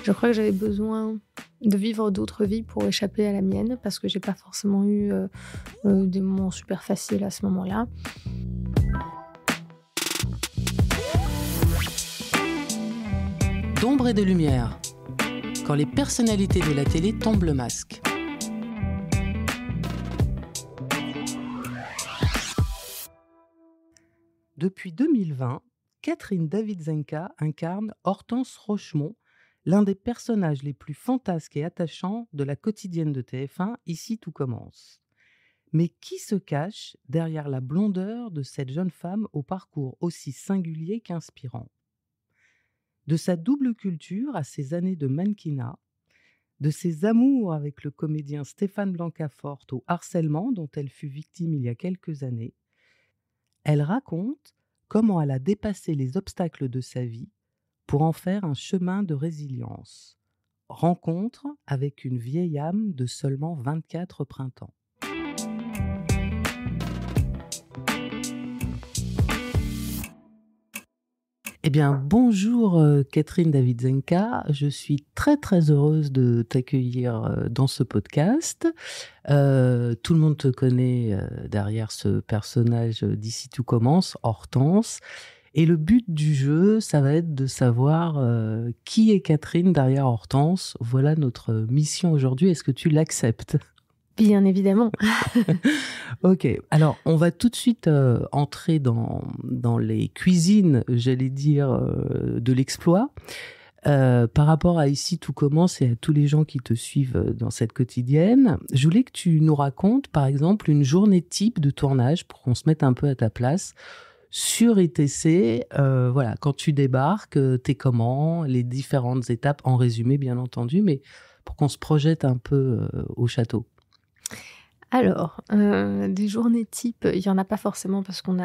Je crois que j'avais besoin de vivre d'autres vies pour échapper à la mienne, parce que j'ai pas forcément eu des moments super faciles à ce moment-là. D'ombre et de lumière, quand les personnalités de la télé tombent le masque. Depuis 2020, Catherine Davidzenka incarne Hortense Rochemont, l'un des personnages les plus fantasques et attachants de la quotidienne de TF1, Ici tout commence. Mais qui se cache derrière la blondeur de cette jeune femme au parcours aussi singulier qu'inspirant ? De sa double culture à ses années de mannequinat, de ses amours avec le comédien Stéphane Blancafort au harcèlement dont elle fut victime il y a quelques années, elle raconte comment elle a dépassé les obstacles de sa vie pour en faire un chemin de résilience. Rencontre avec une vieille âme de seulement 24 printemps. Eh bien, bonjour Catherine Davidzenka, je suis très très heureuse de t'accueillir dans ce podcast. Tout le monde te connaît derrière ce personnage d'Ici tout commence, Hortense. Et le but du jeu, ça va être de savoir qui est Catherine derrière Hortense. Voilà notre mission aujourd'hui, est-ce que tu l'acceptes ? Bien évidemment. Ok, alors on va tout de suite entrer dans les cuisines, j'allais dire, de l'exploit. Par rapport à Ici tout commence et à tous les gens qui te suivent dans cette quotidienne, je voulais que tu nous racontes par exemple une journée type de tournage pour qu'on se mette un peu à ta place sur ITC. Voilà, quand tu débarques, t'es comment, les différentes étapes, en résumé bien entendu, mais pour qu'on se projette un peu au château. Alors, des journées type, il n'y en a pas forcément parce qu'on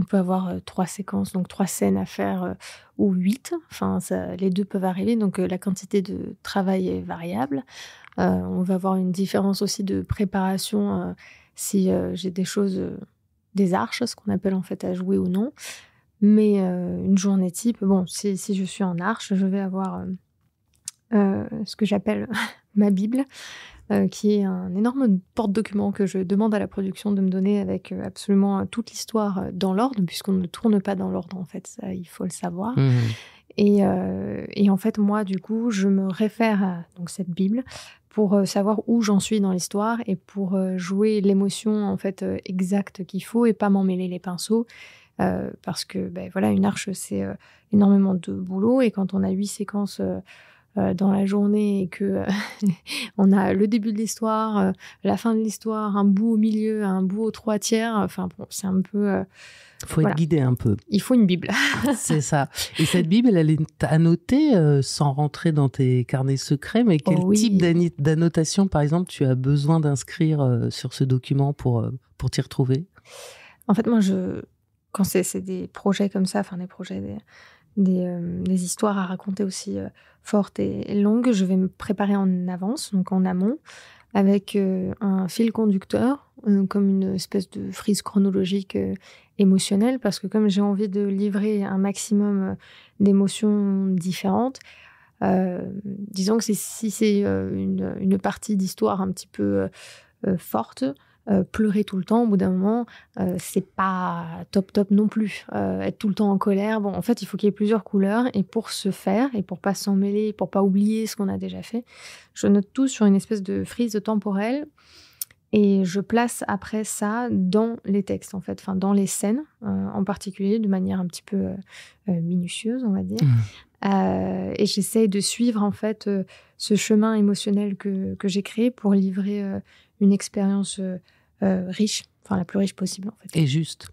peut avoir 3 séquences, donc 3 scènes à faire, ou 8. Enfin, les deux peuvent arriver, donc la quantité de travail est variable. On va avoir une différence aussi de préparation si j'ai des choses, des arches, ce qu'on appelle en fait à jouer ou non. Mais une journée type, bon, si je suis en arche, je vais avoir ce que j'appelle ma Bible. Qui est un énorme porte-document que je demande à la production de me donner avec absolument toute l'histoire dans l'ordre, puisqu'on ne tourne pas dans l'ordre, en fait, ça, il faut le savoir. Mmh. Et en fait, moi, du coup, je me réfère à donc, cette Bible pour savoir où j'en suis dans l'histoire et pour jouer l'émotion en fait, exacte qu'il faut et pas m'emmêler les pinceaux. Parce que, voilà, une arche, c'est énormément de boulot, et quand on a 8 séquences dans la journée et que on a le début de l'histoire, la fin de l'histoire, un bout au milieu, un bout aux 3/4, enfin bon, c'est un peu... Faut voilà. être guidé un peu. Il faut une Bible. C'est ça. Et cette Bible, elle est annotée sans rentrer dans tes carnets secrets, mais quel type d'annotation, par exemple, tu as besoin d'inscrire sur ce document pour t'y retrouver ? En fait, moi, quand c'est des projets comme ça, enfin des projets... Des histoires à raconter aussi fortes et longues, je vais me préparer en avance, donc en amont, avec un fil conducteur, comme une espèce de frise chronologique émotionnelle, parce que comme j'ai envie de livrer un maximum d'émotions différentes, disons que si c'est une partie d'histoire un petit peu forte, pleurer tout le temps, au bout d'un moment, c'est pas top non plus. Être tout le temps en colère, bon, en fait, il faut qu'il y ait plusieurs couleurs, et pour ce faire, et pour pas s'en mêler, pour pas oublier ce qu'on a déjà fait, je note tout sur une espèce de frise temporelle, et je place après ça dans les textes, en fait, enfin dans les scènes, en particulier, de manière un petit peu minutieuse, on va dire. Et j'essaye de suivre, en fait, ce chemin émotionnel que j'ai créé pour livrer une expérience riche, enfin la plus riche possible, en fait. Et juste.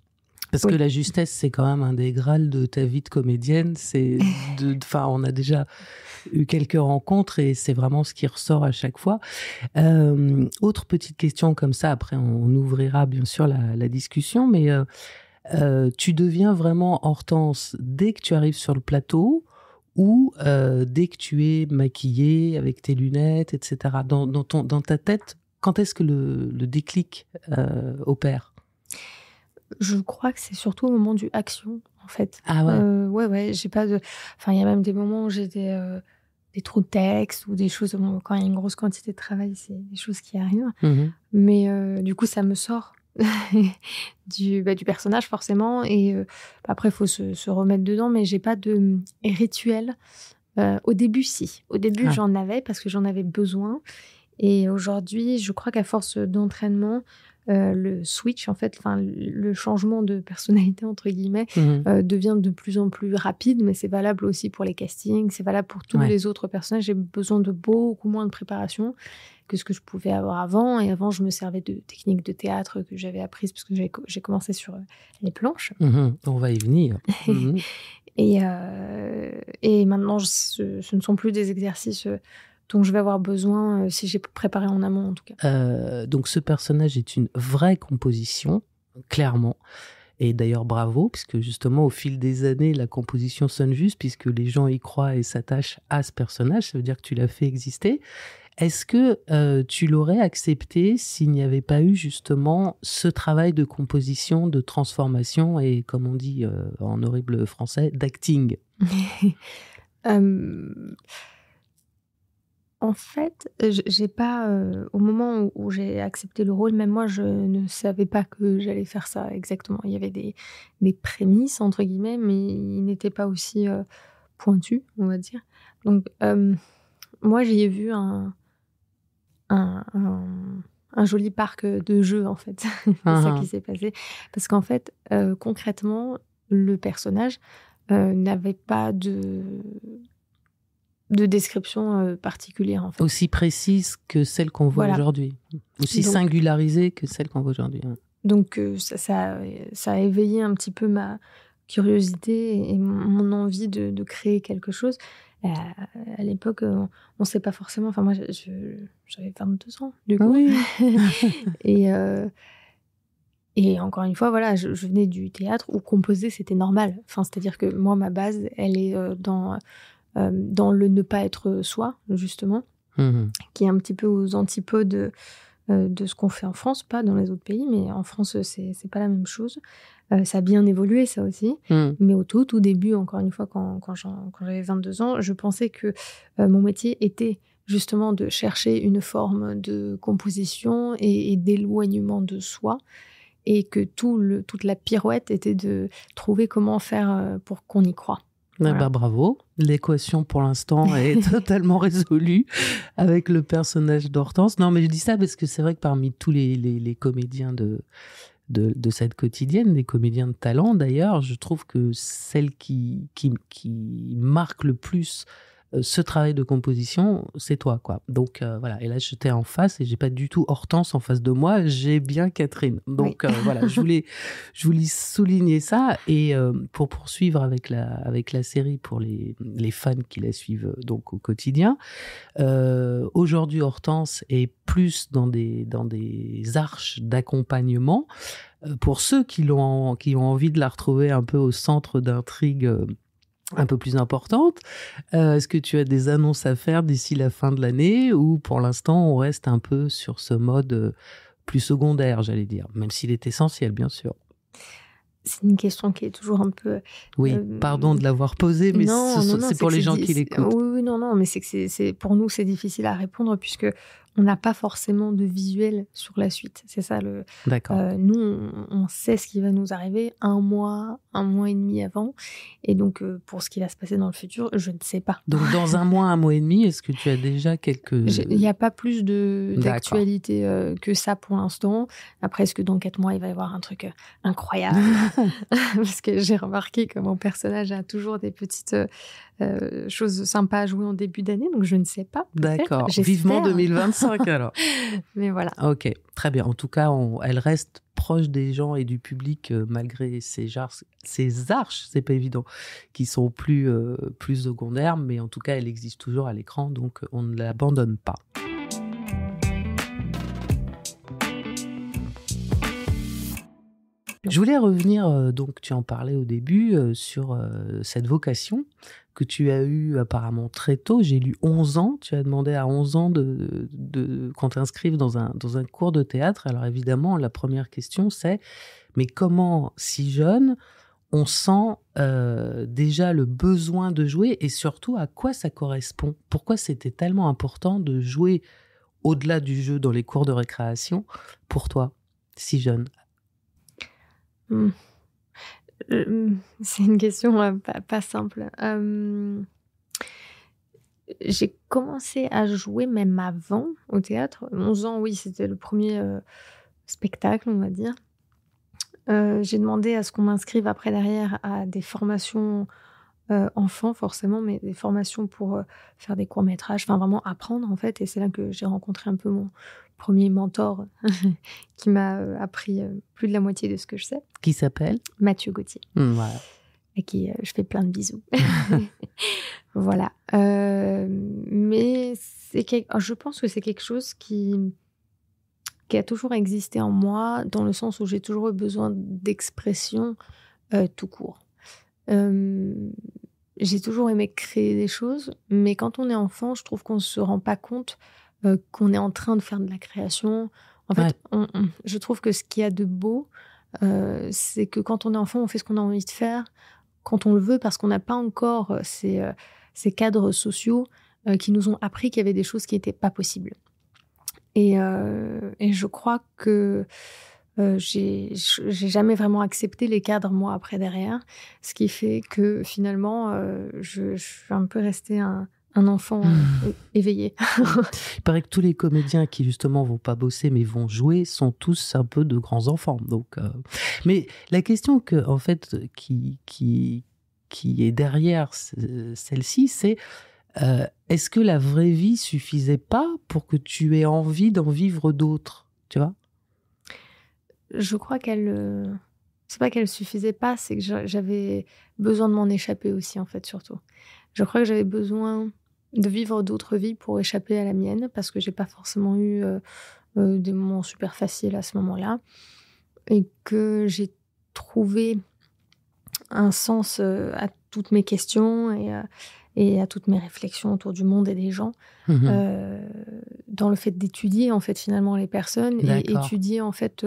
Parce que la justesse, c'est quand même un des grâles de ta vie de comédienne. On a déjà eu quelques rencontres et c'est vraiment ce qui ressort à chaque fois. Autre petite question comme ça, après on ouvrira bien sûr la discussion, mais tu deviens vraiment Hortense dès que tu arrives sur le plateau ou dès que tu es maquillée avec tes lunettes, etc. Dans ta tête, quand est-ce que le déclic opère ? Je crois que c'est surtout au moment du action, en fait. Ah ouais. Ouais, j'ai pas de... Enfin, il y a même des moments où j'étais des trous de texte ou des choses. Bon, quand il y a une grosse quantité de travail, c'est des choses qui arrivent. Mmh. Mais du coup, ça me sort du personnage forcément. Et après, il faut se remettre dedans. Mais j'ai pas de rituel. Au début, si. Au début, Ah. j'en avais parce que j'en avais besoin. Et aujourd'hui, je crois qu'à force d'entraînement, le switch, en fait, le changement de personnalité, entre guillemets, devient de plus en plus rapide, mais c'est valable aussi pour les castings, c'est valable pour tous Ouais. les autres personnages. J'ai besoin de beaucoup moins de préparation que ce que je pouvais avoir avant. Et avant, je me servais de techniques de théâtre que j'avais apprises parce que j'ai commencé sur les planches. On va y venir. Et maintenant, ce ne sont plus des exercices dont je vais avoir besoin si j'ai préparé en amont, en tout cas. Donc ce personnage est une vraie composition, clairement. Et d'ailleurs, bravo, puisque justement, au fil des années, la composition sonne juste, puisque les gens y croient et s'attachent à ce personnage. Ça veut dire que tu l'as fait exister. Est-ce que tu l'aurais accepté s'il n'y avait pas eu justement ce travail de composition, de transformation et, comme on dit en horrible français, d'acting? En fait, j'ai pas, au moment où j'ai accepté le rôle, même moi, je ne savais pas que j'allais faire ça exactement. Il y avait des «prémices» entre guillemets, mais ils n'étaient pas aussi pointus, on va dire. Donc, moi, j'y ai vu un joli parc de jeux, en fait. C'est ça qui s'est passé. Parce qu'en fait, concrètement, le personnage n'avait pas de description particulière, en fait. Aussi précise que celle qu'on voit aujourd'hui. Aussi Donc, singularisée que celle qu'on voit aujourd'hui. Donc, ça a éveillé un petit peu ma curiosité et mon envie de créer quelque chose. À l'époque, on ne sait pas forcément. Enfin, moi, j'avais 22 ans, du coup. Oui. Et encore une fois, voilà, je venais du théâtre où composer, c'était normal. Enfin, c'est-à-dire que moi, ma base, elle est dans le ne pas être soi, justement, qui est un petit peu aux antipodes de ce qu'on fait en France, pas dans les autres pays, mais en France, c'est pas la même chose. Ça a bien évolué, ça aussi. Mais au tout début, encore une fois, quand j'avais 22 ans, je pensais que mon métier était justement de chercher une forme de composition et d'éloignement de soi, et que toute la pirouette était de trouver comment faire pour qu'on y croie. Voilà. Bravo. L'équation, pour l'instant, est totalement résolue avec le personnage d'Hortense. Non, mais je dis ça parce que c'est vrai que parmi tous les comédiens de cette quotidienne, des comédiens de talent d'ailleurs, je trouve que celle qui marque le plus ce travail de composition, c'est toi, quoi. Donc voilà, et là j'étais en face et j'ai pas du tout Hortense en face de moi, j'ai bien Catherine. Donc oui. Voilà, je voulais souligner ça. Et pour poursuivre avec la série, pour les fans qui la suivent donc au quotidien, aujourd'hui Hortense est plus dans des arches d'accompagnement. Pour ceux qui ont envie de la retrouver un peu au centre d'intrigues un peu plus importante, est-ce que tu as des annonces à faire d'ici la fin de l'année, ou pour l'instant on reste un peu sur ce mode plus secondaire, j'allais dire, même s'il est essentiel, bien sûr? C'est une question qui est toujours un peu... Oui, pardon de l'avoir posée, mais c'est pour les gens qui l'écoutent. Oui, non, mais c'est que pour nous, c'est difficile à répondre puisque on n'a pas forcément de visuel sur la suite. C'est ça le... D'accord. Nous, on sait ce qui va nous arriver un mois et demi avant. Et donc, pour ce qui va se passer dans le futur, je ne sais pas. Donc, dans un mois et demi, est-ce que tu as déjà quelques... Il n'y a pas plus d'actualité que ça pour l'instant. Après, est-ce que dans 4 mois, il va y avoir un truc incroyable? Parce que j'ai remarqué que mon personnage a toujours des petites choses sympas à jouer en début d'année, donc je ne sais pas. D'accord, vivement 2025 alors. Mais voilà. Ok, très bien. En tout cas, elle reste proche des gens et du public malgré ces arches, c'est pas évident, qui sont plus secondaires, mais en tout cas, elle existe toujours à l'écran, donc on ne l'abandonne pas. Je voulais revenir, donc tu en parlais au début, sur cette vocation que tu as eue apparemment très tôt. J'ai lu 11 ans, tu as demandé à 11 ans qu'on t'inscrive dans un cours de théâtre. Alors évidemment, la première question c'est, mais comment si jeune on sent déjà le besoin de jouer et surtout à quoi ça correspond. Pourquoi c'était tellement important de jouer au-delà du jeu dans les cours de récréation pour toi, si jeune? Mmh. C'est une question pas simple. J'ai commencé à jouer même avant au théâtre. 11 ans, oui, c'était le premier spectacle, on va dire. J'ai demandé à ce qu'on m'inscrive après derrière à des formations enfants forcément, mais des formations pour faire des courts-métrages, enfin vraiment apprendre en fait. Et c'est là que j'ai rencontré un peu mon premier mentor qui m'a appris plus de la moitié de ce que je sais, Qui s'appelle? Mathieu Gauthier, Voilà. à qui je fais plein de bisous. Voilà. Mais je pense que c'est quelque chose qui a toujours existé en moi, dans le sens où j'ai toujours eu besoin d'expression tout court. J'ai toujours aimé créer des choses, mais quand on est enfant, je trouve qu'on ne se rend pas compte qu'on est en train de faire de la création. En fait, je trouve que ce qu'il y a de beau, c'est que quand on est enfant, on fait ce qu'on a envie de faire, quand on le veut, parce qu'on n'a pas encore ces cadres sociaux qui nous ont appris qu'il y avait des choses qui n'étaient pas possibles. Et je crois que j'ai jamais vraiment accepté les cadres, moi, après derrière. Ce qui fait que finalement, je suis un peu restée un enfant éveillé. Il paraît que tous les comédiens qui justement vont pas bosser mais vont jouer sont tous un peu de grands enfants. Donc, mais la question en fait, qui est derrière celle-ci, c'est est-ce que la vraie vie suffisait pas pour que tu aies envie d'en vivre d'autres, tu vois? Je crois c'est pas qu'elle suffisait pas, c'est que j'avais besoin de m'en échapper aussi, en fait, surtout. Je crois que j'avais besoin de vivre d'autres vies pour échapper à la mienne, parce que j'ai pas forcément eu des moments super faciles à ce moment-là, et que j'ai trouvé un sens à toutes mes questions et à toutes mes réflexions autour du monde et des gens, dans le fait d'étudier en fait finalement les personnes et étudier en fait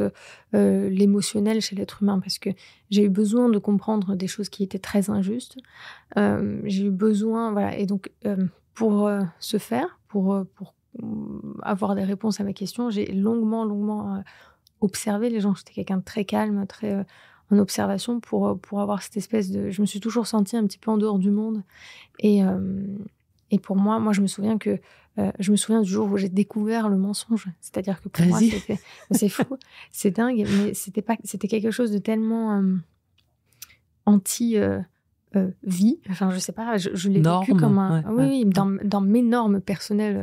l'émotionnel chez l'être humain, parce que j'ai eu besoin de comprendre des choses qui étaient très injustes. J'ai eu besoin, voilà, et donc pour ce faire, pour avoir des réponses à mes questions, j'ai longuement observé les gens. J'étais quelqu'un de très calme, très en observation pour avoir cette espèce de... Je me suis toujours sentie un petit peu en dehors du monde. Et pour moi, je me souviens du jour où j'ai découvert le mensonge. C'est-à-dire que pour moi, c'est fou, c'est dingue, mais c'était quelque chose de tellement anti... vie, enfin je sais pas, je l'ai vécu comme un... Oui, dans mes normes personnelles,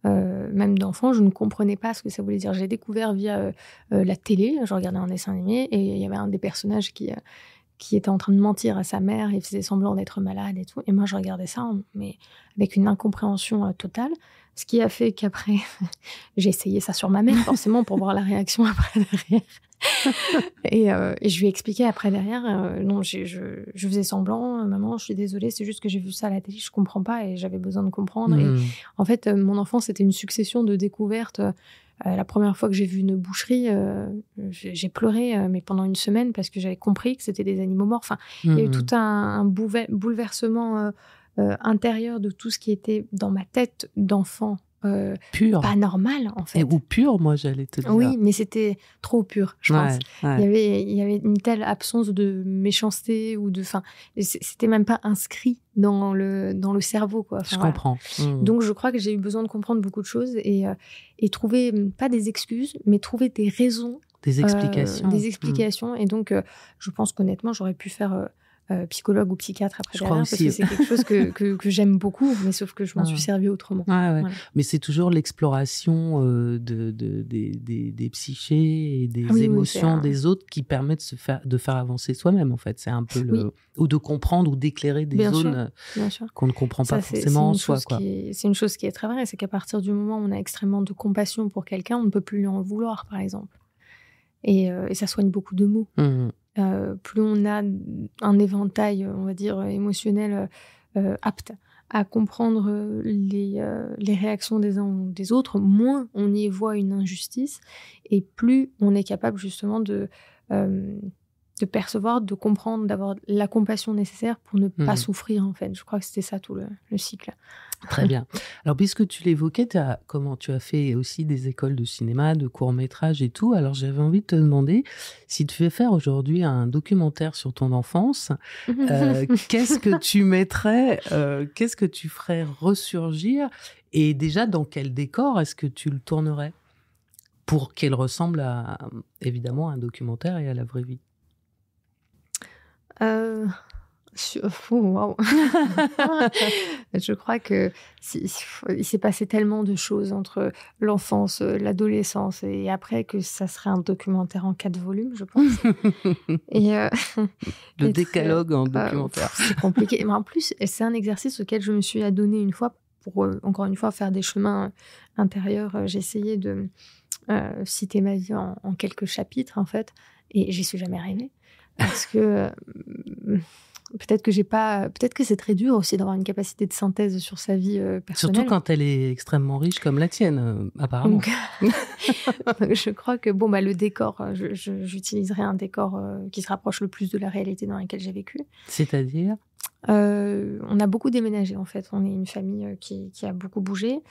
même d'enfant, je ne comprenais pas ce que ça voulait dire. J'ai découvert via la télé, je regardais un dessin animé et il y avait un des personnages qui était en train de mentir à sa mère, il faisait semblant d'être malade et tout, et moi je regardais ça, mais avec une incompréhension totale, ce qui a fait qu'après, j'ai essayé ça sur ma mère, forcément, pour voir la réaction après derrière. Et je lui ai expliqué après derrière, non, je faisais semblant, maman, je suis désolée, c'est juste que j'ai vu ça à la télé, je comprends pas et j'avais besoin de comprendre. Et en fait, mon enfance, c'était une succession de découvertes. La première fois que j'ai vu une boucherie, j'ai pleuré, mais pendant une semaine, parce que j'avais compris que c'était des animaux morts. Enfin, il y a eu tout un bouleversement intérieur de tout ce qui était dans ma tête d'enfant. Pur. Pas normal, en fait. Ou pur, moi, j'allais te dire. Oui, mais c'était trop pur, je pense. Il y avait une telle absence de méchanceté ou de... Enfin, c'était même pas inscrit dans le cerveau, quoi. Enfin, je comprends. Donc, je crois que j'ai eu besoin de comprendre beaucoup de choses et trouver, pas des excuses, mais trouver des raisons. Des explications. Des explications. Et donc, je pense qu'honnêtement, j'aurais pu faire... psychologue ou psychiatre après derrière, parce que c'est quelque chose que j'aime beaucoup, mais sauf que je m'en suis servie autrement. Voilà. Mais c'est toujours l'exploration des psychés et des émotions des autres qui permettent de faire avancer soi-même, en fait. C'est un peu ou de comprendre ou d'éclairer des zones qu'on ne comprend pas forcément en soi. C'est une chose qui est très vraie, c'est qu'à partir du moment où on a extrêmement de compassion pour quelqu'un, on ne peut plus lui en vouloir, par exemple. Et ça soigne beaucoup de maux. Plus on a un éventail, on va dire, émotionnel apte à comprendre les réactions des uns ou des autres, moins on y voit une injustice et plus on est capable justement de percevoir, de comprendre, d'avoir la compassion nécessaire pour ne pas souffrir, en fait. Je crois que c'était ça tout le cycle. Très bien. Alors, puisque tu l'évoquais, tu as fait aussi des écoles de cinéma, de court-métrage et tout. Alors, j'avais envie de te demander, si tu veux faire aujourd'hui un documentaire sur ton enfance, qu'est-ce que tu mettrais, qu'est-ce que tu ferais ressurgir, et déjà, dans quel décor est-ce que tu le tournerais pour qu'elle ressemble évidemment, à un documentaire et à la vraie vie? Waouh. Je crois que il s'est passé tellement de choses entre l'enfance, l'adolescence et après que ça serait un documentaire en 4 volumes, je pense. Et Le décalogue en documentaire. C'est compliqué. Mais en plus, c'est un exercice auquel je me suis adonnée une fois pour, encore une fois, faire des chemins intérieurs. J'ai essayé de citer ma vie en quelques chapitres, en fait, et j'y suis jamais arrivée. Parce que peut-être que c'est très dur aussi d'avoir une capacité de synthèse sur sa vie personnelle. Surtout quand elle est extrêmement riche comme la tienne, apparemment. Donc, je crois que le décor, j'utiliserai un décor qui se rapproche le plus de la réalité dans laquelle j'ai vécu. C'est-à-dire ? On a beaucoup déménagé, en fait. On est une famille qui a beaucoup bougé.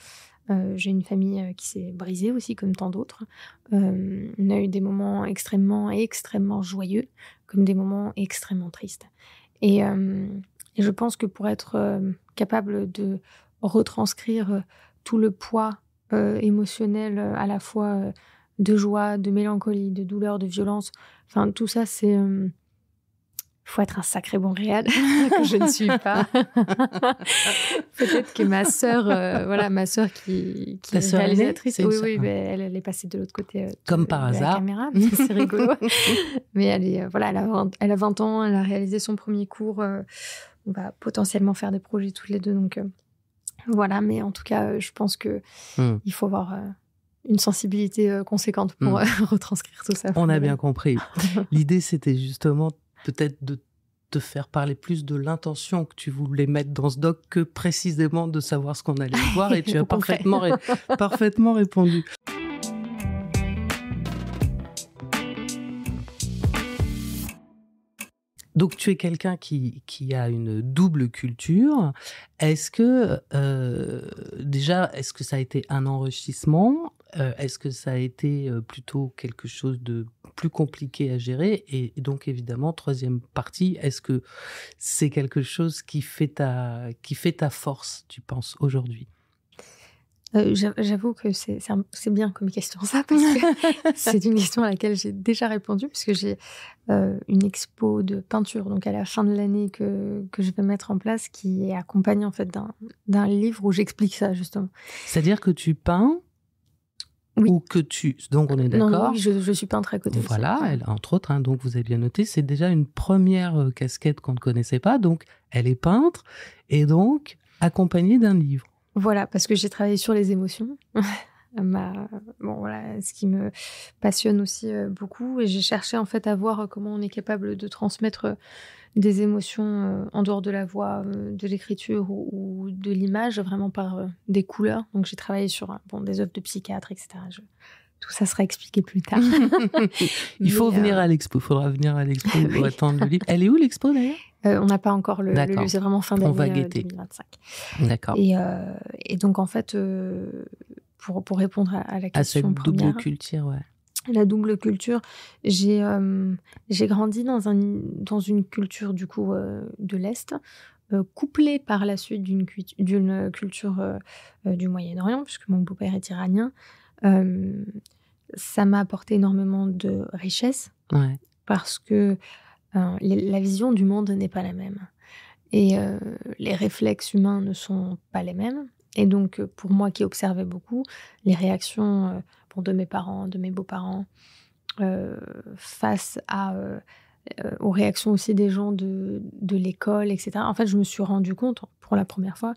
J'ai une famille qui s'est brisée aussi, comme tant d'autres. On a eu des moments extrêmement, extrêmement joyeux, comme des moments extrêmement tristes. Et je pense que pour être capable de retranscrire tout le poids émotionnel, à la fois de joie, de mélancolie, de douleur, de violence, enfin tout ça, c'est... faut être un sacré bon réal, que je ne suis pas. Peut-être que ma sœur qui est réalisatrice, oui, mais elle est passée de l'autre côté comme par hasard. La caméra, c'est rigolo. Mais elle a 20 ans, elle a réalisé son premier cours. On va potentiellement faire des projets toutes les deux, donc voilà. Mais en tout cas, je pense que il faut avoir une sensibilité conséquente pour retranscrire tout ça. On a bien compris. L'idée, c'était justement peut-être de te faire parler plus de l'intention que tu voulais mettre dans ce doc que précisément de savoir ce qu'on allait voir, et tu as parfaitement répondu. Donc, tu es quelqu'un qui a une double culture. Est-ce que, déjà, est-ce que ça a été un enrichissement ? Est-ce que ça a été plutôt quelque chose de plus compliqué à gérer ? Et donc, évidemment, troisième partie, est-ce que c'est quelque chose qui fait ta force, tu penses, aujourd'hui ? J'avoue que c'est bien comme question, ça, parce que c'est une question à laquelle j'ai déjà répondu, puisque j'ai une expo de peinture, donc à la fin de l'année, que je vais mettre en place, qui est accompagnée en fait d'un livre où j'explique ça, justement. C'est-à-dire que tu peins ? Oui. Ou que donc on est d'accord. Non, oui, je suis peintre à côté. Voilà, aussi. Elle, entre autres, hein, donc vous avez bien noté, c'est déjà une première casquette qu'on ne connaissait pas. Donc elle est peintre et donc accompagnée d'un livre. Voilà, parce que j'ai travaillé sur les émotions. Ce qui me passionne aussi beaucoup. Et j'ai cherché en fait à voir comment on est capable de transmettre des émotions en dehors de la voix, de l'écriture ou de l'image, vraiment par des couleurs. Donc j'ai travaillé sur des œuvres de psychiatres, etc. Tout ça sera expliqué plus tard. Il faut venir à l'expo. Il faudra venir à l'expo pour attendre le livre. Elle est où l'expo d'ailleurs ? On n'a pas encore le lieu, c'est vraiment fin d'année 2025. D'accord. Et donc en fait, pour répondre à la question cette première, double culture, ouais. La double culture, j'ai grandi dans une culture du coup de l'Est, couplée par la suite d'une culture du Moyen-Orient, puisque mon beau-père est iranien. Ça m'a apporté énormément de richesse, parce que la vision du monde n'est pas la même. Et les réflexes humains ne sont pas les mêmes. Et donc, pour moi qui observais beaucoup, les réactions de mes parents, de mes beaux-parents, face aux réactions aussi des gens de l'école, etc. En fait, je me suis rendu compte, pour la première fois,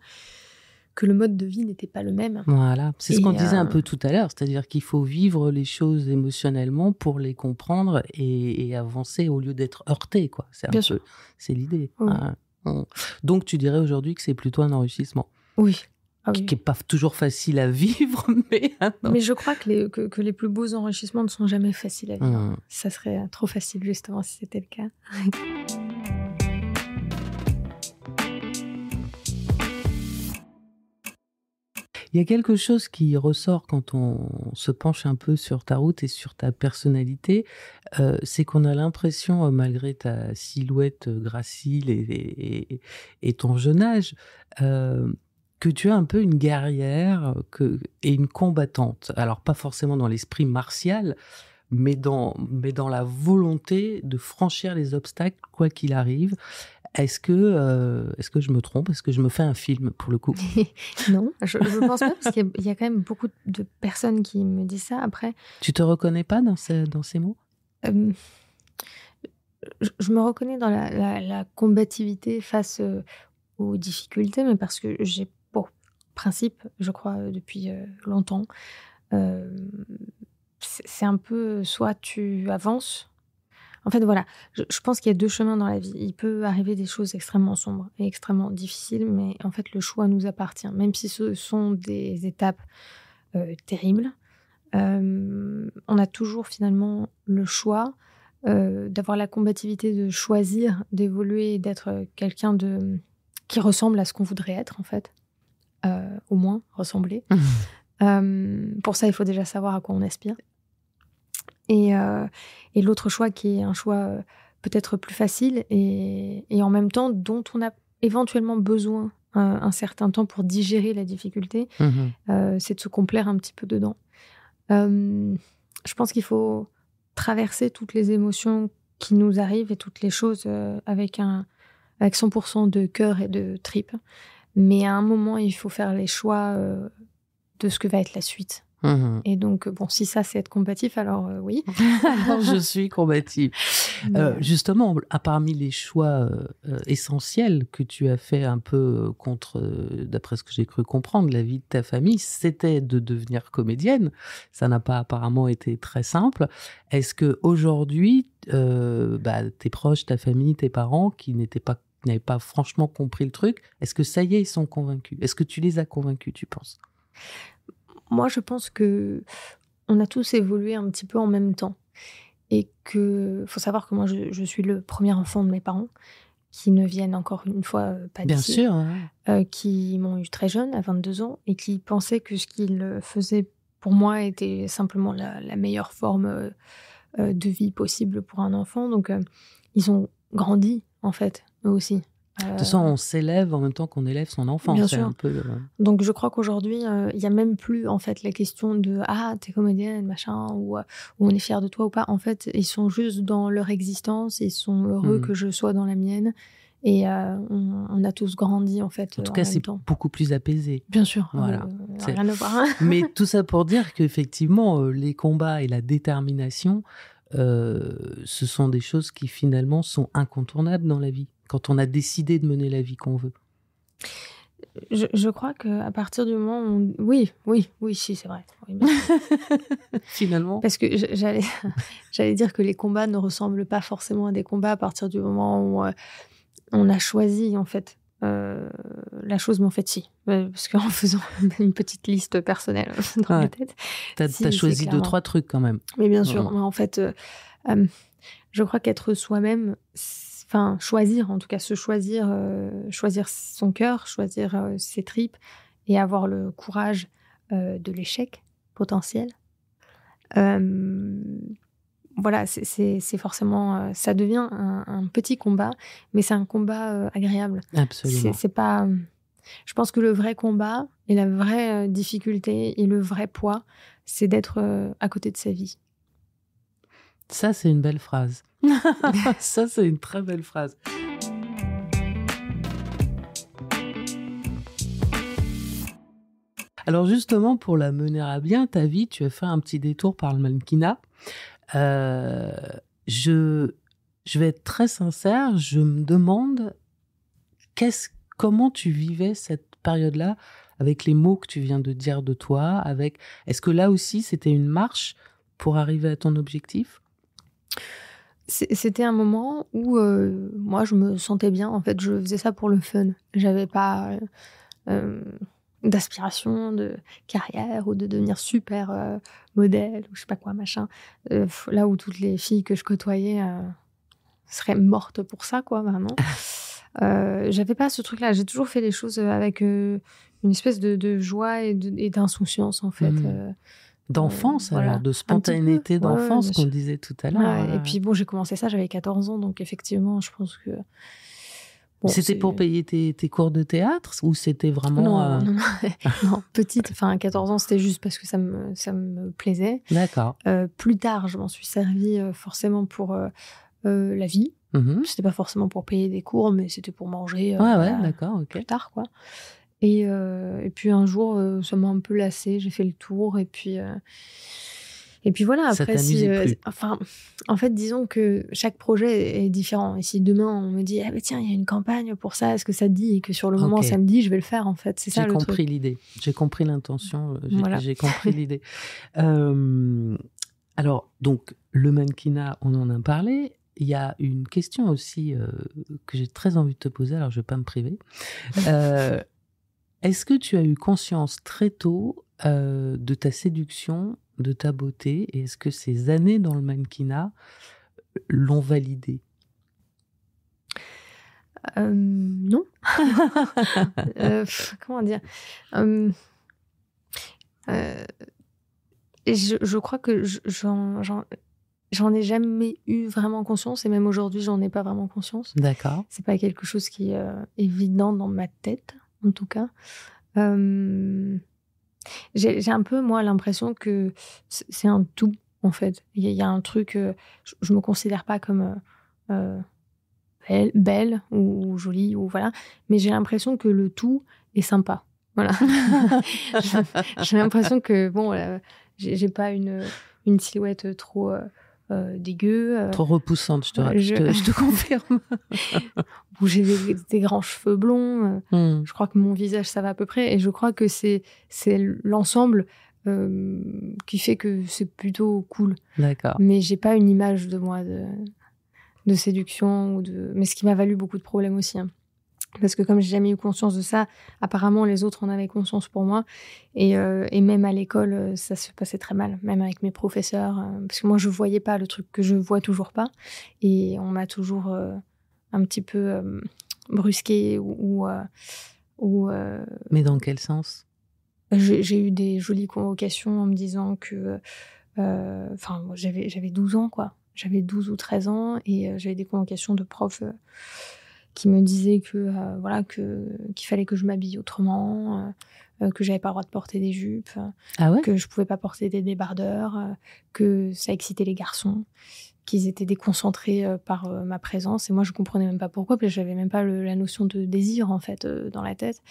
que le mode de vie n'était pas le même. Voilà, c'est ce qu'on disait un peu tout à l'heure, c'est-à-dire qu'il faut vivre les choses émotionnellement pour les comprendre et avancer au lieu d'être heurté, quoi. C'est l'idée. Oui. Donc, tu dirais aujourd'hui que c'est plutôt un enrichissement. Oui. Ah qui oui. n'est pas toujours facile à vivre, mais non. Mais je crois que les plus beaux enrichissements ne sont jamais faciles à vivre. Mmh. Ça serait trop facile, justement, si c'était le cas. Il y a quelque chose qui ressort quand on se penche un peu sur ta route et sur ta personnalité, c'est qu'on a l'impression, malgré ta silhouette, gracile et ton jeune âge, que tu es un peu une guerrière, et une combattante. Alors pas forcément dans l'esprit martial, mais dans la volonté de franchir les obstacles quoi qu'il arrive. Est-ce que je me trompe? Est-ce que je me fais un film pour le coup? Non, je pense pas, parce qu'il y a quand même beaucoup de personnes qui me disent ça. Après, Tu te reconnais pas dans ces mots? euh, je me reconnais dans la combativité face aux difficultés, mais parce que j'ai pour principe, je crois, depuis longtemps, euh, c'est un peu soit tu avances. En fait, voilà, je pense qu'il y a deux chemins dans la vie. Il peut arriver des choses extrêmement sombres et extrêmement difficiles, mais en fait, le choix nous appartient. Même si ce sont des étapes terribles, on a toujours finalement le choix d'avoir la combativité de choisir, d'évoluer, d'être quelqu'un qui ressemble à ce qu'on voudrait être, en fait. Au moins, ressembler. Pour ça, il faut déjà savoir à quoi on aspire. Et l'autre choix qui est un choix peut-être plus facile et en même temps dont on a éventuellement besoin un certain temps pour digérer la difficulté, c'est de se complaire un petit peu dedans. Je pense qu'il faut traverser toutes les émotions qui nous arrivent et toutes les choses avec 100% de cœur et de tripes. Mais à un moment, il faut faire les choix de ce que va être la suite. Et donc, bon, si ça, c'est être combatif, alors oui. Alors, je suis combative. Justement, parmi les choix essentiels que tu as fait un peu contre, d'après ce que j'ai cru comprendre, la vie de ta famille, c'était de devenir comédienne. Ça n'a pas apparemment été très simple. Est-ce qu'aujourd'hui, tes proches, ta famille, tes parents, qui n'avaient pas franchement compris le truc, est-ce que ça y est, ils sont convaincus? Est-ce que tu les as convaincus, tu penses? Moi, je pense que on a tous évolué un petit peu en même temps. Et que faut savoir que moi, je suis le premier enfant de mes parents, qui ne viennent encore une fois pas Bien d'ici, sûr, ouais. qui m'ont eu très jeune, à 22 ans, et qui pensaient que ce qu'ils faisaient pour moi était simplement la meilleure forme de vie possible pour un enfant. Donc, ils ont grandi, en fait, eux aussi. De toute façon, on s'élève en même temps qu'on élève son enfant. Bien C'est sûr. un peu. Donc, je crois qu'aujourd'hui, il n'y a même plus, en fait, la question de « Ah, t'es comédienne, machin », ou on est fier de toi ou pas. En fait, ils sont juste dans leur existence, ils sont heureux que je sois dans la mienne. Et on a tous grandi, en fait, En tout en cas, même c'est temps. beaucoup plus apaisé. Bien sûr, Voilà. rien à voir. Mais tout ça pour dire qu'effectivement, les combats et la détermination, ce sont des choses qui finalement sont incontournables dans la vie, quand on a décidé de mener la vie qu'on veut. Je crois qu'à partir du moment où... Oui, si, c'est vrai. Oui, bien sûr. Finalement. Parce que j'allais dire que les combats ne ressemblent pas forcément à des combats à partir du moment où on a choisi, en fait, la chose, mais en fait, si. Parce qu'en faisant une petite liste personnelle dans ma tête. T'as choisi 2-3 trucs quand même. Mais bien sûr, mais en fait, je crois qu'être soi-même, enfin, choisir, en tout cas, se choisir, choisir son cœur, choisir ses tripes et avoir le courage de l'échec potentiel. Voilà, c'est forcément, ça devient un petit combat, mais c'est un combat agréable. Absolument. C'est pas. Je pense que le vrai combat et la vraie difficulté et le vrai poids, c'est d'être à côté de sa vie. Ça, c'est une belle phrase. Ça, c'est une très belle phrase. Alors justement, pour la mener à bien, ta vie, tu as fait un petit détour par le mannequinat. Je vais être très sincère, je me demande comment tu vivais cette période-là avec les mots que tu viens de dire de toi, est-ce que là aussi c'était une marche pour arriver à ton objectif? C'était un moment où moi je me sentais bien, en fait je faisais ça pour le fun. J'avais pas d'aspiration, de carrière ou de devenir super modèle ou je sais pas quoi, machin. Là où toutes les filles que je côtoyais seraient mortes pour ça, quoi, vraiment. J'avais pas ce truc-là. J'ai toujours fait les choses avec une espèce de joie et d'insouciance, en fait. D'enfance, Voilà. alors, de spontanéité d'enfance bien qu'on sûr. disait tout à l'heure. Ouais, et puis bon, j'ai commencé ça, j'avais 14 ans, donc effectivement, je pense que... Bon, C'était pour payer tes cours de théâtre ou c'était vraiment... Non, non, petite, enfin à 14 ans, c'était juste parce que ça me plaisait. D'accord. Plus tard, je m'en suis servie forcément pour la vie. C'était pas forcément pour payer des cours, mais c'était pour manger Ouais, d'accord, ok. plus tard, quoi. Et puis un jour, ça m'a un peu lassée, j'ai fait le tour, et puis voilà. Ça Après, t'amusait plus. enfin, en fait, disons que chaque projet est différent. Et si demain on me dit, ah bah tiens, il y a une campagne pour ça, est-ce que ça te dit? Et que sur le moment Ok. ça me dit, je vais le faire, en fait. C'est ça J'ai le compris truc. l'idée. J'ai compris l'intention. Voilà. J'ai compris l'idée. Alors, donc, le mannequinat, on en a parlé. Il y a une question aussi que j'ai très envie de te poser, alors je ne vais pas me priver. Est-ce que tu as eu conscience très tôt de ta séduction, de ta beauté, et est-ce que ces années dans le mannequinat l'ont validé? Non. Comment dire? Je crois que j'en ai jamais eu vraiment conscience, et même aujourd'hui, j'en ai pas vraiment conscience. D'accord. C'est pas quelque chose qui est évident dans ma tête, en tout cas. J'ai un peu, moi, l'impression que c'est un tout, en fait. Il y a un truc... je me considère pas comme belle ou jolie, ou voilà. Mais j'ai l'impression que le tout est sympa. Voilà. J'ai l'impression que, bon, j'ai pas une silhouette trop dégueu. Trop repoussante, je te confirme. Où j'ai des grands cheveux blonds. Je crois que mon visage, ça va à peu près. Et je crois que c'est l'ensemble qui fait que c'est plutôt cool. D'accord. Mais j'ai pas une image de moi de séduction mais ce qui m'a valu beaucoup de problèmes aussi, hein. Parce que comme j'ai jamais eu conscience de ça, apparemment les autres en avaient conscience pour moi. Et même à l'école, ça se passait très mal, même avec mes professeurs. Parce que moi, je voyais pas le truc que je vois toujours pas. Et on m'a toujours un petit peu brusquée Mais dans quel sens? J'ai eu des jolies convocations en me disant que... Enfin, j'avais 12 ans, quoi. J'avais 12 ou 13 ans, et j'avais des convocations de profs qui me disaient que voilà, qu'il fallait que je m'habille autrement, que j'avais pas le droit de porter des jupes, Ah ouais? que je pouvais pas porter des débardeurs, que ça excitait les garçons, qu'ils étaient déconcentrés par ma présence. Et moi, je comprenais même pas pourquoi, parce que j'avais même pas la notion de désir, en fait, dans la tête.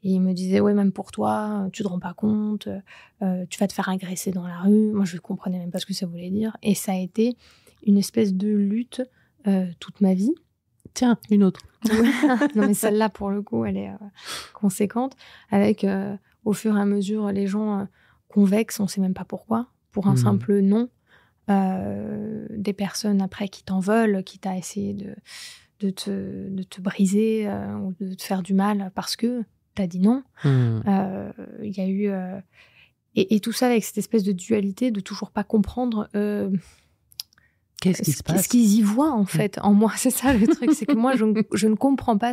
Et il me disait, ouais, même pour toi, tu te rends pas compte, tu vas te faire agresser dans la rue. Moi, je comprenais même pas ce que ça voulait dire. Et ça a été une espèce de lutte toute ma vie. Tiens, une autre. Non, mais celle-là, pour le coup, elle est conséquente. Avec, au fur et à mesure, les gens convexes, on sait même pas pourquoi, pour un simple non. Des personnes après qui t'en veulent, qui t'a essayé de te briser ou de te faire du mal parce que t'as dit non. Il y a eu... et tout ça avec cette espèce de dualité, de toujours pas comprendre qu'est-ce qui se passe, ce qu'ils y voient, en fait, en moi. C'est ça le truc, c'est que moi, je ne comprends pas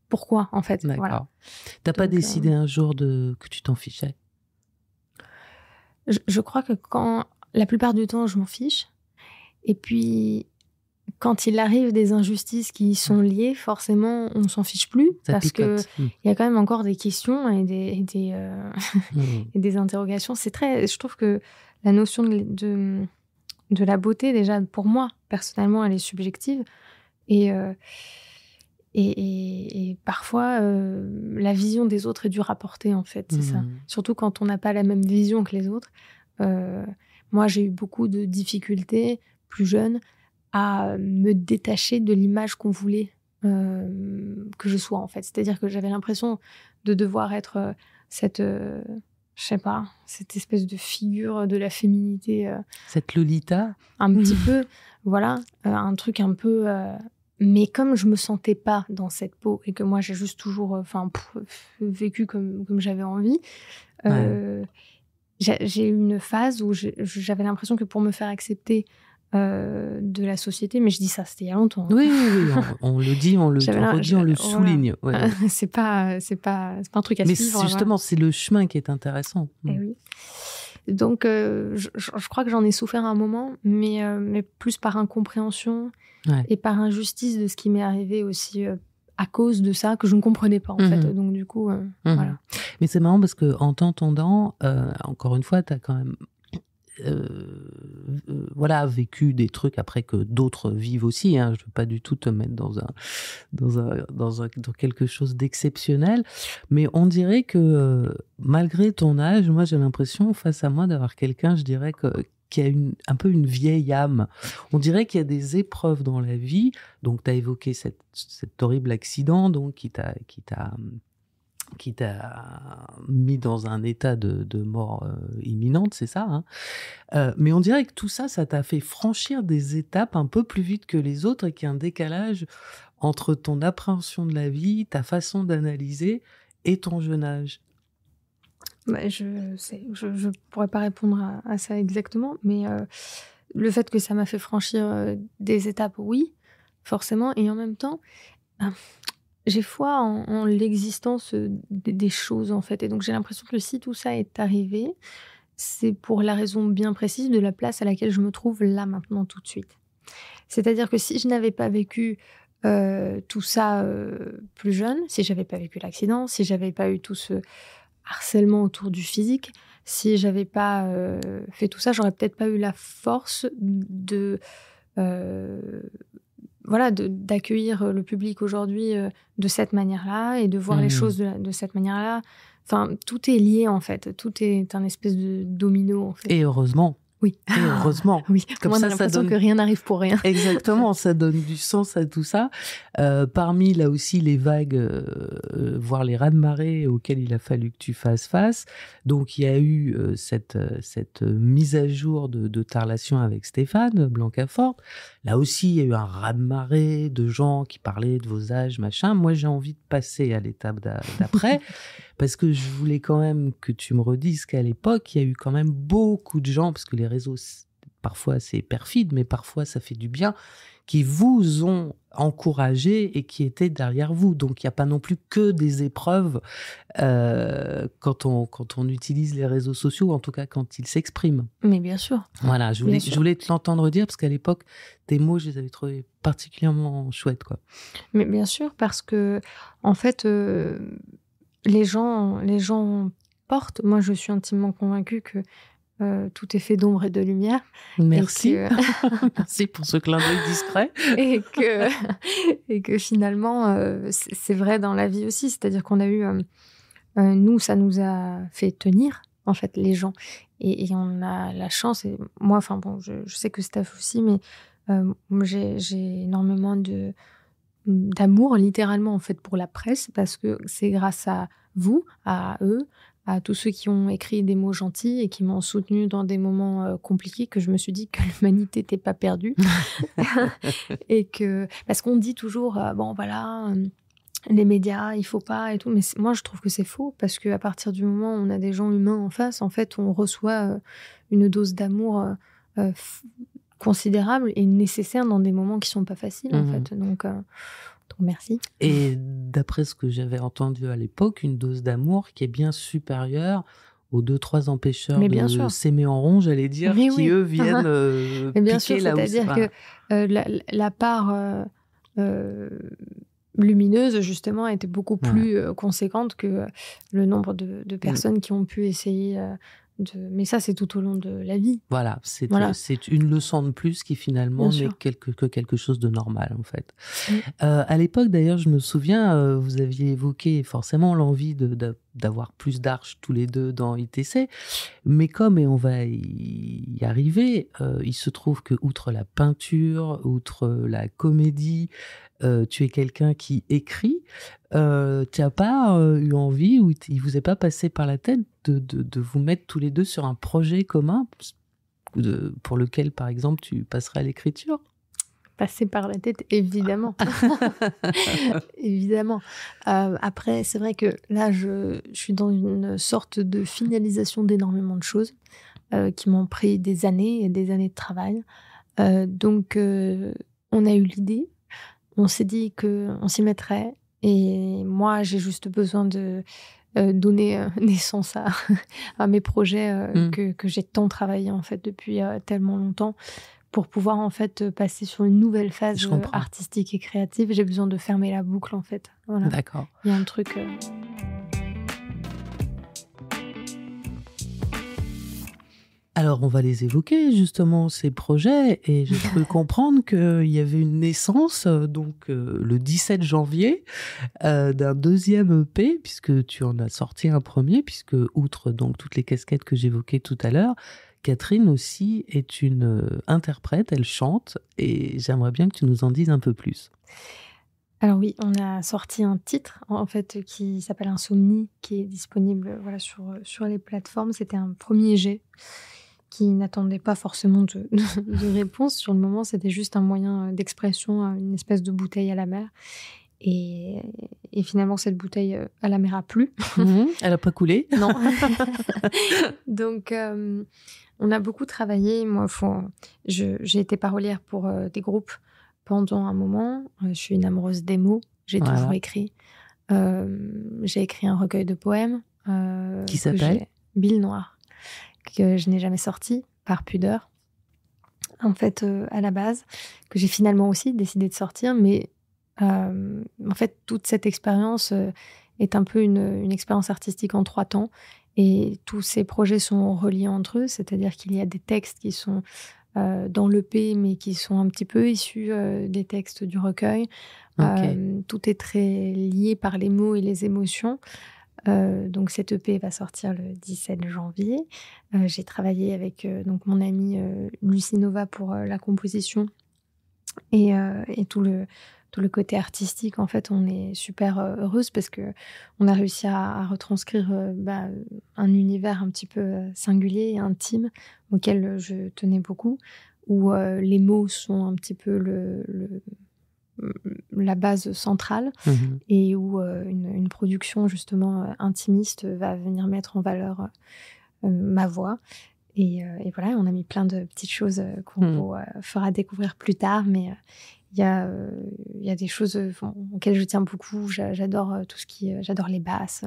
pourquoi, en fait. D'accord. Voilà. T'as pas décidé un jour que tu t'en fichais? Je crois que la plupart du temps, je m'en fiche. Et puis, quand il arrive des injustices qui y sont liées, forcément, on s'en fiche plus. Ça parce picote. qu'il y a quand même encore des questions et des interrogations. Je trouve que la notion de la beauté, déjà, pour moi, personnellement, elle est subjective. Et parfois, la vision des autres est dure à porter, en fait, c'est ça. Surtout quand on n'a pas la même vision que les autres. Moi, j'ai eu beaucoup de difficultés, plus jeune, à me détacher de l'image qu'on voulait que je sois, en fait. C'est-à-dire que j'avais l'impression de devoir être cette... je sais pas, cette espèce de figure de la féminité. Cette Lolita. Un petit peu, voilà, un truc un peu Mais comme je me sentais pas dans cette peau et que moi j'ai juste toujours vécu comme j'avais envie, Ouais. j'ai eu une phase où j'avais l'impression que pour me faire accepter de la société, mais je dis ça, c'était il y a longtemps, hein. Oui, oui, oui, on le dit, on le J'avais l'im- redit, je- on le voilà. souligne. Ouais, ouais. C'est pas un truc à Mais suivre, voilà. justement, c'est le chemin qui est intéressant. Eh oui. Donc, je crois que j'en ai souffert un moment, mais plus par incompréhension Ouais. et par injustice de ce qui m'est arrivé aussi à cause de ça, que je ne comprenais pas, en fait. Mhm. Donc, du coup, Mhm. voilà. Mais c'est marrant parce que en t'entendant, encore une fois, tu as quand même voilà, vécu des trucs après que d'autres vivent aussi. Hein. Je ne veux pas du tout te mettre dans quelque chose d'exceptionnel. Mais on dirait que malgré ton âge, moi j'ai l'impression face à moi d'avoir quelqu'un, je dirais, qui a un peu une vieille âme. On dirait qu'il y a des épreuves dans la vie. Donc tu as évoqué cet horrible accident donc, qui t'a mis dans un état de mort imminente, c'est ça, hein. Mais on dirait que tout ça, ça t'a fait franchir des étapes un peu plus vite que les autres et qu'il y a un décalage entre ton appréhension de la vie, ta façon d'analyser et ton jeune âge. Bah, je pourrais pas répondre à ça exactement, mais le fait que ça m'a fait franchir des étapes, oui, forcément, et en même temps, ben, j'ai foi en l'existence des choses, en fait. Et donc, j'ai l'impression que si tout ça est arrivé, c'est pour la raison bien précise de la place à laquelle je me trouve là, maintenant, tout de suite. C'est-à-dire que si je n'avais pas vécu tout ça plus jeune, si j'avais pas vécu l'accident, si j'avais pas eu tout ce harcèlement autour du physique, si j'avais pas fait tout ça, j'aurais peut-être pas eu la force de d'accueillir le public aujourd'hui de cette manière-là et de voir les choses de cette manière-là. Enfin, tout est lié, en fait. Tout est un espèce de domino, en fait. Et heureusement. Oui. Et heureusement. Oui. Comme Moi, on ça a l'impression donne... que rien n'arrive pour rien. Exactement, ça donne du sens à tout ça. Parmi, là aussi, les vagues, voire les raz-de-marée auxquels il a fallu que tu fasses face. Donc, il y a eu cette mise à jour de ta relation avec Stéphane Blancafort. Là aussi, il y a eu un raz-de-marée de gens qui parlaient de vos âges, machin. Moi, j'ai envie de passer à l'étape d'après. Parce que je voulais quand même que tu me redises qu'à l'époque, il y a eu quand même beaucoup de gens, parce que les réseaux, parfois c'est perfide, mais parfois ça fait du bien, qui vous ont encouragé et qui étaient derrière vous. Donc il n'y a pas non plus que des épreuves quand on utilise les réseaux sociaux, en tout cas quand ils s'expriment. Mais bien sûr. Voilà, je voulais te l'entendre dire, parce qu'à l'époque, tes mots, je les avais trouvés particulièrement chouettes, quoi. Mais bien sûr, parce que, en fait... Les gens portent. Moi, je suis intimement convaincue que tout est fait d'ombre et de lumière. Merci. Merci pour ce clin d'œil discret. et que finalement, c'est vrai dans la vie aussi. C'est-à-dire qu'on a eu... nous, ça nous a fait tenir, en fait, les gens. Et on a la chance... Et moi, enfin bon, je sais que Steph aussi, mais j'ai énormément d'amour littéralement en fait pour la presse, parce que c'est grâce à vous, à eux, à tous ceux qui ont écrit des mots gentils et qui m'ont soutenu dans des moments compliqués, que je me suis dit que l'humanité n'était pas perdue. Et que, parce qu'on dit toujours bon voilà, les médias il faut pas et tout, mais moi je trouve que c'est faux, parce qu'à partir du moment où on a des gens humains en face, en fait on reçoit une dose d'amour considérable et nécessaire dans des moments qui sont pas faciles, en fait. Donc merci. Et d'après ce que j'avais entendu à l'époque, une dose d'amour qui est bien supérieure aux 2-3 empêcheurs de s'aimer en rond, j'allais dire, mais qui oui. Eux viennent mais bien piquer sûr, là où c'est-à-dire que la part lumineuse, justement, était beaucoup plus conséquente que le nombre de personnes qui ont pu essayer mais ça, c'est tout au long de la vie. Voilà, c'est une leçon de plus qui finalement n'est que quelque chose de normal, en fait. À l'époque, d'ailleurs, je me souviens, vous aviez évoqué forcément l'envie d'avoir plus d'arches tous les deux dans ITC, mais et on va y arriver, il se trouve que outre la peinture, outre la comédie, tu es quelqu'un qui écrit. Tu n'as pas eu envie, ou il vous est pas passé par la tête de vous mettre tous les deux sur un projet commun pour lequel, par exemple, tu passerais à l'écriture? passé par la tête, évidemment. Évidemment. Après, c'est vrai que là, je suis dans une sorte de finalisation d'énormément de choses qui m'ont pris des années et des années de travail. Donc, on a eu l'idée. On s'est dit qu'on s'y mettrait. Et moi, j'ai juste besoin de donner naissance à mes projets que j'ai tant travaillé en fait depuis tellement longtemps pour pouvoir en fait passer sur une nouvelle phase artistique et créative. J'ai besoin de fermer la boucle en fait. Voilà. D'accord. Il y a un truc. Alors, on va les évoquer, justement, ces projets, et j'ai cru comprendre qu'il y avait une naissance, donc le 17 janvier, d'un deuxième EP, puisque tu en as sorti un premier, puisque, outre donc toutes les casquettes que j'évoquais tout à l'heure, Catherine aussi est une interprète, elle chante, et j'aimerais bien que tu nous en dises un peu plus. Alors oui, on a sorti un titre, en fait, qui s'appelle Insomnie, qui est disponible voilà, sur les plateformes. C'était un premier jet qui n'attendait pas forcément de réponse. Sur le moment, c'était juste un moyen d'expression, une espèce de bouteille à la mer. Et finalement, cette bouteille à la mer a plu. Elle n'a pas coulé. Non. Donc, on a beaucoup travaillé. Moi, j'ai été parolière pour des groupes pendant un moment. Je suis une amoureuse des mots. J'ai toujours écrit. J'ai écrit un recueil de poèmes. Qui s'appelle Bille Noire, que je n'ai jamais sorti par pudeur, en fait, à la base, que j'ai finalement aussi décidé de sortir, mais en fait, toute cette expérience est un peu une expérience artistique en 3 temps, et tous ces projets sont reliés entre eux, c'est-à-dire qu'il y a des textes qui sont dans l'EP, mais qui sont un petit peu issus des textes du recueil. Tout est très lié par les mots et les émotions. Donc cette EP va sortir le 17 janvier. J'ai travaillé avec donc mon amie Lucie Nova pour la composition et tout le côté artistique. En fait, on est super heureuse parce que on a réussi à retranscrire un univers un petit peu singulier et intime auquel je tenais beaucoup, où les mots sont un petit peu la base centrale et où une production justement intimiste va venir mettre en valeur ma voix et voilà, on a mis plein de petites choses qu'on vous fera découvrir plus tard, mais il y a des choses auxquelles je tiens beaucoup. J'adore tout ce qui j'adore les basses,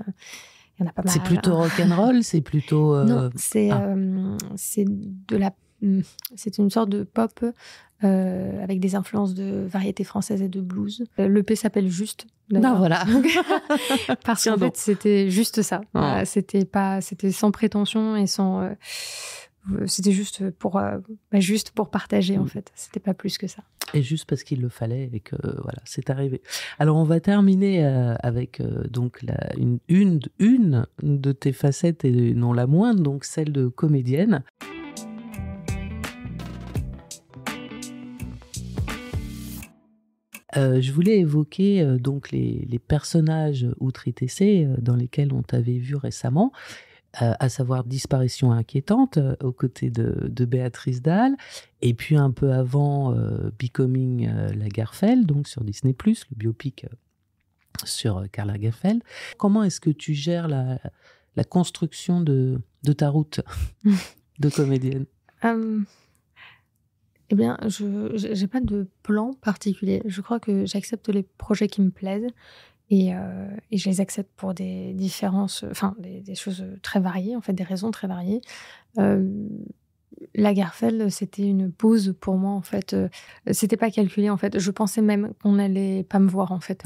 il y en a pas mal. C'est plutôt rock'n'roll, c'est plutôt non, c'est de la c'est une sorte de pop avec des influences de variété française et de blues. L'EP s'appelle Juste. Non, voilà. Parce qu'en fait, c'était juste ça. Voilà, c'était sans prétention et sans. C'était juste pour partager, en fait. C'était pas plus que ça. Et juste parce qu'il le fallait et que voilà, c'est arrivé. Alors, on va terminer avec donc une de tes facettes et non la moindre, donc celle de comédienne. Je voulais évoquer donc les personnages outre ITC dans lesquels on t'avait vu récemment, à savoir Disparition inquiétante aux côtés de Béatrice Dalle, et puis un peu avant Becoming Lagerfeld, donc sur Disney+, le biopic sur Karl Lagerfeld. Comment est-ce que tu gères la construction de ta route de comédienne? Eh bien, je n'ai pas de plan particulier. Je crois que j'accepte les projets qui me plaisent et je les accepte pour des différences, enfin des choses très variées, en fait, des raisons très variées. Lagerfeld, c'était une pause pour moi, en fait. C'était pas calculé, en fait. Je pensais même qu'on n'allait pas me voir, en fait.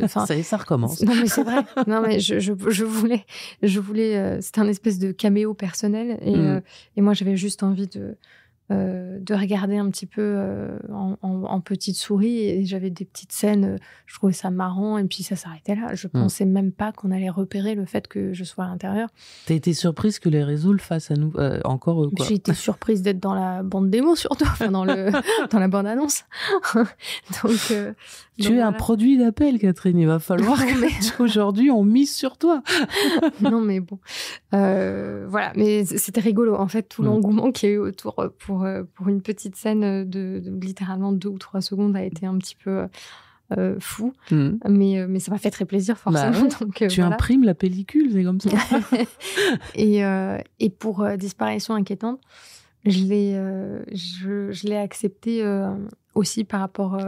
Ça recommence. Non, mais c'est vrai. Non, mais je voulais. C'était un espèce de caméo personnel et moi, j'avais juste envie de regarder un petit peu en petite souris, et j'avais des petites scènes, je trouvais ça marrant, et puis ça s'arrêtait là. Je pensais même pas qu'on allait repérer le fait que je sois à l'intérieur. T'as été surprise que les réseaux le fassent à nous encore quoi? J'ai été surprise d'être dans la bande démo, surtout, enfin dans la bande annonce. Tu es un produit d'appel, Catherine. Il va falloir qu'aujourd'hui on mise sur toi. Non, mais bon, voilà. Mais c'était rigolo, en fait, tout l'engouement qu'il y a eu autour pour pour une petite scène de littéralement 2 ou 3 secondes a été un petit peu fou. Mais ça m'a fait très plaisir, forcément. Bah, donc, tu voilà. imprimes la pellicule, c'est comme ça. Et pour Disparition inquiétante, je l'ai accepté aussi par rapport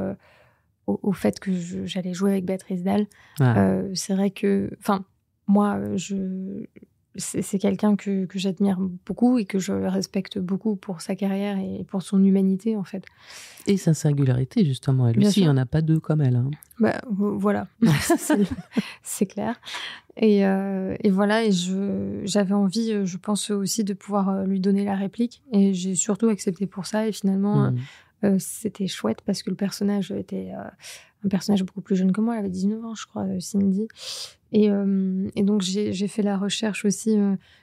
au fait que j'allais jouer avec Béatrice Dalle. C'est vrai que, moi, c'est quelqu'un que j'admire beaucoup et que je respecte beaucoup pour sa carrière et pour son humanité, en fait. Et sa singularité, justement. Elle Bien aussi, il sûr. n'y en a pas deux comme elle. Hein. Bah, voilà, c'est clair. Et voilà, et j'avais envie, je pense aussi, de pouvoir lui donner la réplique. Et j'ai surtout accepté pour ça. Et finalement, c'était chouette parce que le personnage était un personnage beaucoup plus jeune que moi. Elle avait 19 ans, je crois, Cindy. Et donc, j'ai fait la recherche aussi.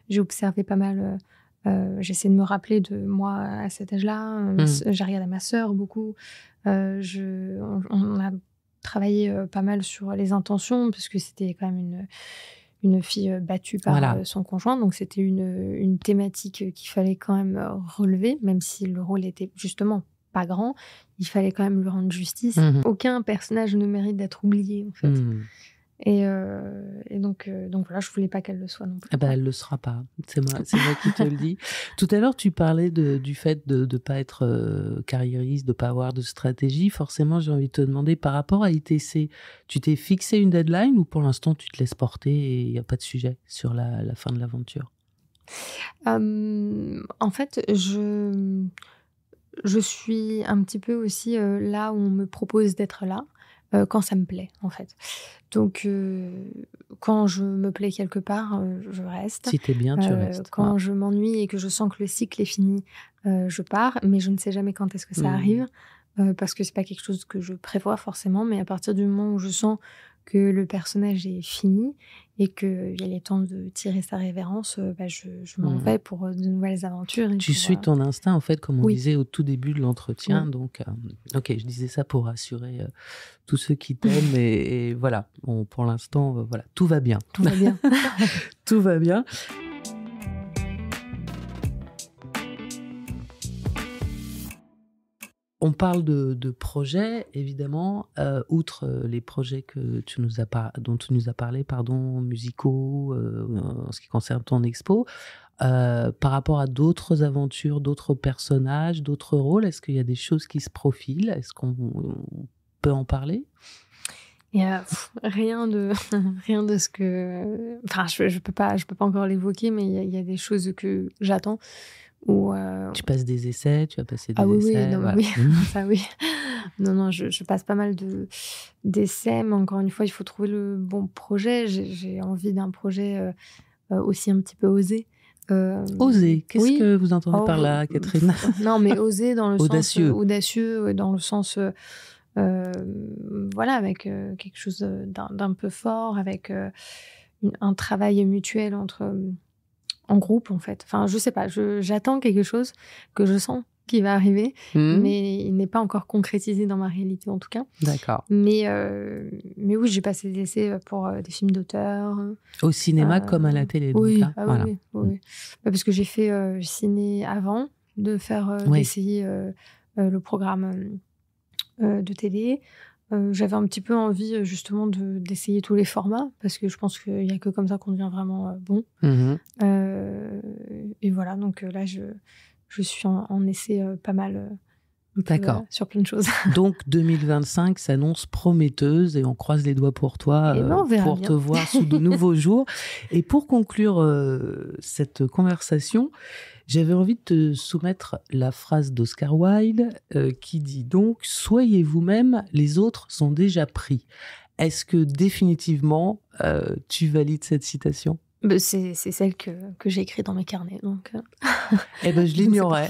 J'ai observé pas mal. J'ai essayé de me rappeler de moi à cet âge-là. J'ai regardé ma sœur beaucoup. On a travaillé pas mal sur les intentions, parce que c'était quand même une fille battue par son conjoint. Donc, c'était une thématique qu'il fallait quand même relever, même si le rôle était justement pas grand. Il fallait quand même lui rendre justice. Aucun personnage ne mérite d'être oublié, en fait. Et donc voilà, je voulais pas qu'elle le soit non plus. Elle le sera pas. C'est moi qui te le dis. Tout à l'heure, tu parlais du fait de ne pas être carriériste, de ne pas avoir de stratégie. Forcément, j'ai envie de te demander, par rapport à ITC, tu t'es fixé une deadline ou pour l'instant, tu te laisses porter et il n'y a pas de sujet sur la fin de l'aventure? En fait, je suis un petit peu aussi là où on me propose d'être là. Quand ça me plaît, en fait. Donc, quand je me plais quelque part, je reste. Si t'es bien, tu restes. Quand je m'ennuie et que je sens que le cycle est fini, je pars. Mais je ne sais jamais quand est-ce que ça arrive, parce que c'est pas quelque chose que je prévois forcément. Mais à partir du moment où je sens que le personnage est fini et qu'il est temps de tirer sa révérence, je m'en vais pour de nouvelles aventures. Tu suis ton instinct, en fait, comme on disait au tout début de l'entretien. Donc, ok, je disais ça pour rassurer tous ceux qui t'aiment. et voilà, pour l'instant, voilà, tout va bien. Tout va bien. Tout va bien. On parle de projets, évidemment, outre les projets dont tu nous as parlé, musicaux, en ce qui concerne ton expo. Par rapport à d'autres aventures, d'autres personnages, d'autres rôles, est-ce qu'il y a des choses qui se profilent? Est-ce qu'on peut en parler? Il y a rien de ce que... Enfin, je peux pas encore l'évoquer, mais il y a des choses que j'attends. Tu passes des essais, tu as passé des essais. Oui, ça oui. Non, je passe pas mal d'essais, mais encore une fois, il faut trouver le bon projet. J'ai envie d'un projet aussi un petit peu osé. Oser, qu'est-ce que vous entendez par là, Catherine? Non, mais oser dans le audacieux. Sens audacieux, dans le sens voilà, avec quelque chose d'un peu fort, avec un travail mutuel en groupe, en fait. Enfin, je sais pas, j'attends quelque chose que je sens qui va arriver, mais il n'est pas encore concrétisé dans ma réalité, en tout cas. D'accord. Mais oui, j'ai passé des essais pour des films d'auteur. Au cinéma comme à la télé, donc. Oui, hein, voilà. oui. Parce que j'ai fait ciné avant de faire d'essayer le programme de télé. J'avais un petit peu envie justement d'essayer tous les formats, parce que je pense qu'il n'y a que comme ça qu'on devient vraiment bon. Et voilà, donc là je suis en essai pas mal D'accord. Sur plein de choses. Donc 2025 s'annonce prometteuse et on croise les doigts pour toi pour te voir sous de nouveaux jours. Et pour conclure cette conversation, j'avais envie de te soumettre la phrase d'Oscar Wilde qui dit donc « Soyez vous-même, les autres sont déjà pris ». Est-ce que définitivement tu valides cette citation ? C'est celle que j'ai écrite dans mes carnets, donc... Eh ben, je l'ignorais.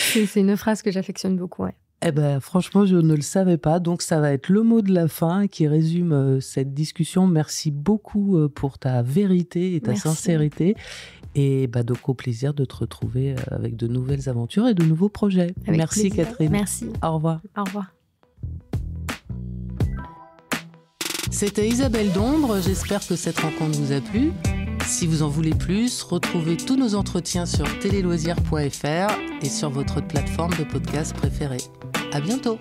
C'est une phrase que j'affectionne beaucoup, ouais. Eh ben, franchement, je ne le savais pas. Donc, ça va être le mot de la fin qui résume cette discussion. Merci beaucoup pour ta vérité et ta sincérité. Et donc, au plaisir de te retrouver avec de nouvelles aventures et de nouveaux projets. Avec Merci, plaisir. Catherine. Merci. Au revoir. Au revoir. C'était Isabelle Dombre. J'espère que cette rencontre vous a plu. Si vous en voulez plus, retrouvez tous nos entretiens sur téléloisirs.fr et sur votre plateforme de podcast préférée. À bientôt!